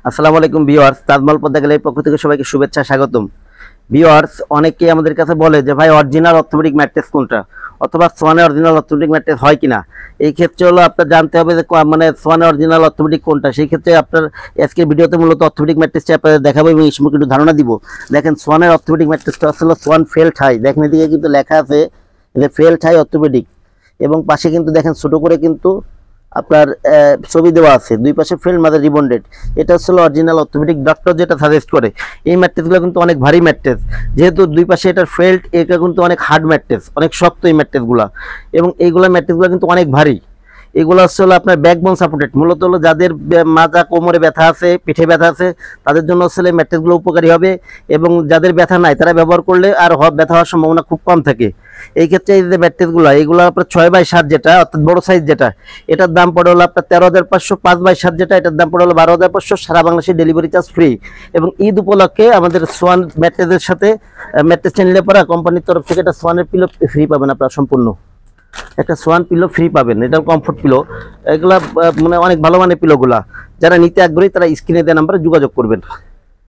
আসসালামু আলাইকুম ভিউয়ার্স, তাজমহল পদ্মা গ্যালারির পক্ষ থেকে সবাইকে শুভেচ্ছা স্বাগতম। ভিউয়ার্স, অনেকেই আমাদের কাছে বলে যে ভাই অরিজিনাল অর্থোপেডিক ম্যাট্রেস কোনটা, অথবা সোয়ানের অরিজিনাল অর্থোপেডিক ম্যাট্রেস হয় কিনা। এই ক্ষেত্রে হলো আপনার জানতে হবে যে মানে সোয়ানের অরিজিনাল অর্থোপেডিক কোনটা। সেই ক্ষেত্রে আপনার আজকের ভিডিওতে মূলত অর্থোপেডিক ম্যাট্রেসটা আপনাদের দেখাবো এবং এই সম্পর্কে একটু ধারণা দিব। দেখেন, সোয়ানের অর্থোপেডিক ম্যাট্রেসটা আসলে সোয়ান ফেল্ট হাই। দেখেন এদিকে কিন্তু লেখা আছে যে ফেল্ট হাই অর্থোপেডিক, এবং পাশে কিন্তু দেখেন ছোট করে কিন্তু আপনার ছবি দেওয়া আছে, দুই পাশে ফিল্ড মাঝে রিবন্ডেড। এটা হচ্ছে অরিজিনাল অর্থোপেডিক ডক্টর যেটা সাজেস্ট করে। এই ম্যাট্রেসগুলো কিন্তু অনেক ভারী ম্যাট্রেস, যেহেতু দুই পাশে এটার ফেল্ট, এটা কিন্তু অনেক হার্ড ম্যাট্রেস, অনেক শক্ত এই ম্যাট্রেসগুলো। এবং এইগুলো ম্যাট্রেসগুলো কিন্তু অনেক ভারী। এগুলো হচ্ছে আপনার ব্যাকবোন সাপোর্টেড, মূলত হলো যাদের মাজা কোমরে ব্যথা আছে, পিঠে ব্যথা আছে, তাদের জন্য হচ্ছে এই ম্যাট্রেসগুলো উপকারী হবে। এবং যাদের ব্যথা নাই তারা ব্যবহার করলে আর ব্যথা হওয়ার সম্ভাবনা খুব কম থাকে। এই ক্ষেত্রে এই যে ম্যাট্রেসগুলো, এগুলো আপনার 6x7 যেটা, অর্থাৎ বড় সাইজ যেটা, এটার দাম পড়ে হলো আপনার 13,500। 5x7 যেটা, এটার দাম পড়ে হলো 12,500। সারা বাংলাদেশে ডেলিভারি চার্জ ফ্রি। এবং ঈদ উপলক্ষে আমাদের সোয়ান ম্যাট্রেসের সাথে ম্যাট্রেস নিলে পরে কোম্পানির তরফ থেকে একটা সোয়ানের পিলো ফ্রি পাবেন। আপনারা সম্পূর্ণ একটা সোয়ান পিলো ফ্রি পাবেন। এটা কমফোর্ট পিলো। এগুলা মানে অনেক ভালো মানের পিলোগুলা। যারা নিতে আগ্রহী তারা স্ক্রিনে দেওয়া নাম্বারে যোগাযোগ করবেন।